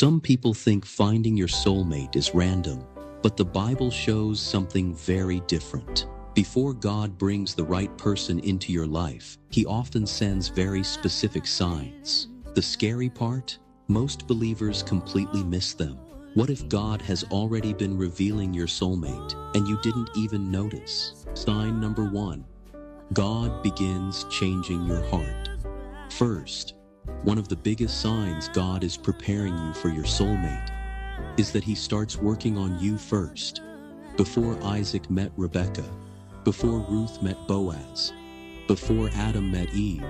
Some people think finding your soulmate is random, but the Bible shows something very different. Before God brings the right person into your life, He often sends very specific signs. The scary part? Most believers completely miss them. What if God has already been revealing your soulmate and you didn't even notice? Sign number 1. God begins changing your heart. First, one of the biggest signs God is preparing you for your soulmate is that He starts working on you first. Before Isaac met Rebekah, before Ruth met Boaz, before Adam met Eve,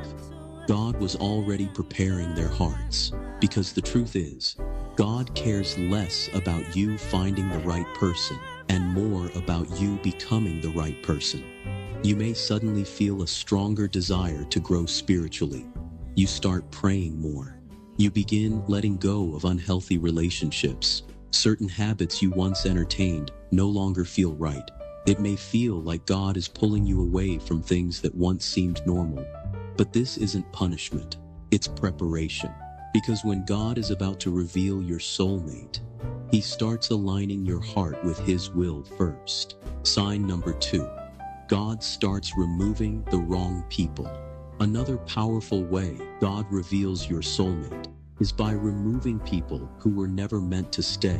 God was already preparing their hearts. Because the truth is, God cares less about you finding the right person and more about you becoming the right person. You may suddenly feel a stronger desire to grow spiritually. You start praying more. You begin letting go of unhealthy relationships. Certain habits you once entertained no longer feel right. It may feel like God is pulling you away from things that once seemed normal. But this isn't punishment, it's preparation. Because when God is about to reveal your soulmate, He starts aligning your heart with His will first. Sign number 2. God starts removing the wrong people. Another powerful way God reveals your soulmate is by removing people who were never meant to stay.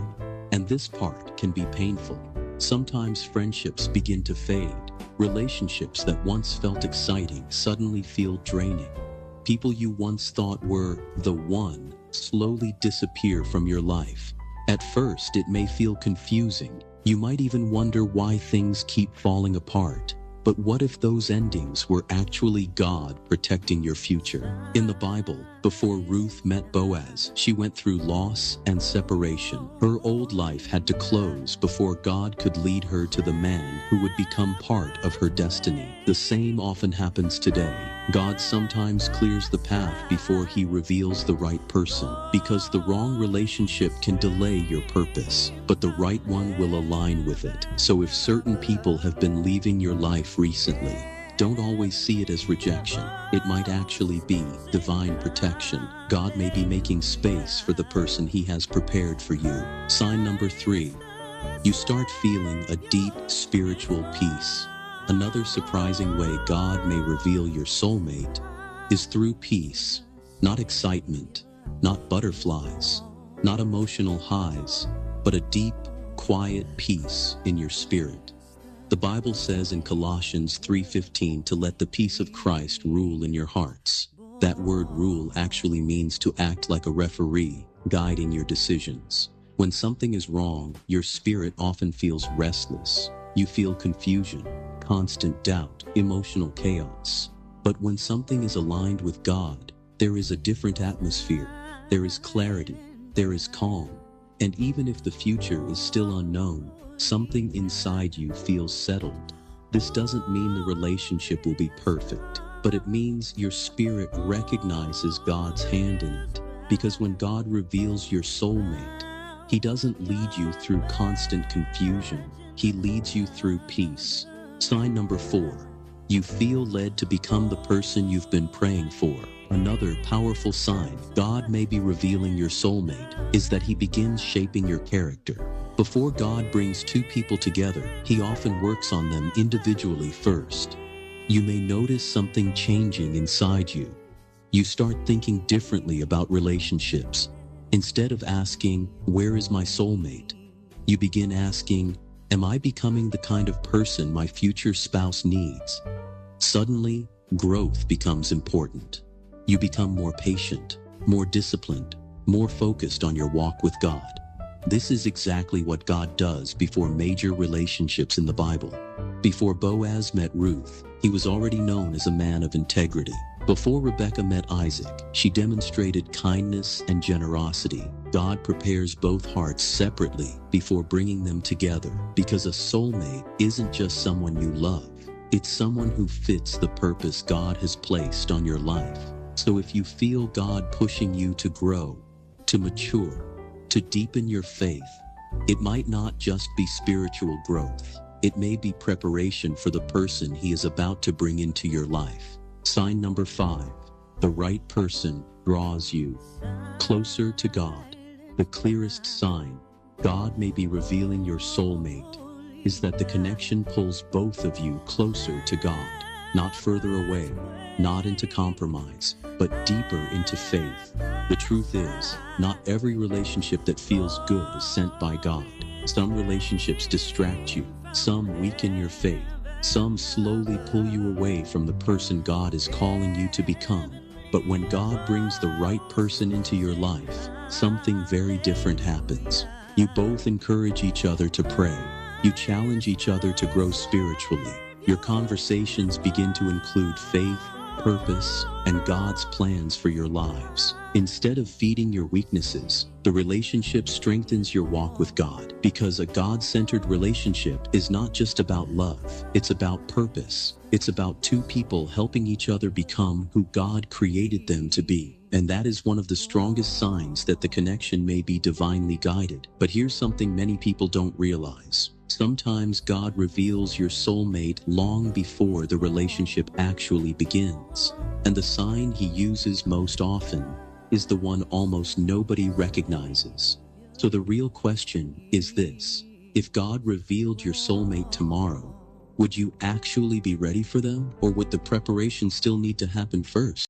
And this part can be painful. Sometimes friendships begin to fade. Relationships that once felt exciting suddenly feel draining. People you once thought were the one slowly disappear from your life. At first, it may feel confusing. You might even wonder why things keep falling apart. But what if those endings were actually God protecting your future? In the Bible, before Ruth met Boaz, she went through loss and separation. Her old life had to close before God could lead her to the man who would become part of her destiny. The same often happens today. God sometimes clears the path before He reveals the right person, because the wrong relationship can delay your purpose, but the right one will align with it. So if certain people have been leaving your life recently, don't always see it as rejection. It might actually be divine protection. God may be making space for the person He has prepared for you. Sign number 3. You start feeling a deep spiritual peace. Another surprising way God may reveal your soulmate is through peace. Not excitement, not butterflies, not emotional highs, but a deep, quiet peace in your spirit. The Bible says in Colossians 3:15 to let the peace of Christ rule in your hearts. That word rule actually means to act like a referee, guiding your decisions. When something is wrong, your spirit often feels restless. You feel confusion, constant doubt, emotional chaos. But when something is aligned with God, there is a different atmosphere. There is clarity, there is calm. And even if the future is still unknown, something inside you feels settled. This doesn't mean the relationship will be perfect, but it means your spirit recognizes God's hand in it. Because when God reveals your soulmate, He doesn't lead you through constant confusion. He leads you through peace. Sign number 4. You feel led to become the person you've been praying for. Another powerful sign God may be revealing your soulmate is that He begins shaping your character. Before God brings two people together, He often works on them individually first. You may notice something changing inside you. You start thinking differently about relationships. Instead of asking, "Where is my soulmate?" you begin asking, "Am I becoming the kind of person my future spouse needs?" Suddenly, growth becomes important. You become more patient, more disciplined, more focused on your walk with God. This is exactly what God does before major relationships in the Bible. Before Boaz met Ruth, he was already known as a man of integrity. Before Rebekah met Isaac, she demonstrated kindness and generosity. God prepares both hearts separately before bringing them together, because a soulmate isn't just someone you love. It's someone who fits the purpose God has placed on your life. So if you feel God pushing you to grow, to mature, to deepen your faith, it might not just be spiritual growth. It may be preparation for the person He is about to bring into your life. Sign number 5. The right person draws you closer to God. The clearest sign God may be revealing your soulmate is that the connection pulls both of you closer to God, not further away, not into compromise, but deeper into faith. The truth is, not every relationship that feels good is sent by God. Some relationships distract you, some weaken your faith, some slowly pull you away from the person God is calling you to become. But when God brings the right person into your life, something very different happens. You both encourage each other to pray. You challenge each other to grow spiritually. Your conversations begin to include faith, purpose, and God's plans for your lives. Instead of feeding your weaknesses, the relationship strengthens your walk with God, because a God-centered relationship is not just about love, it's about purpose. It's about two people helping each other become who God created them to be. And that is one of the strongest signs that the connection may be divinely guided. But here's something many people don't realize. Sometimes God reveals your soulmate long before the relationship actually begins. And the sign he uses most often is the one almost nobody recognizes. So the real question is this: if God revealed your soulmate tomorrow, would you actually be ready for them, or would the preparation still need to happen first?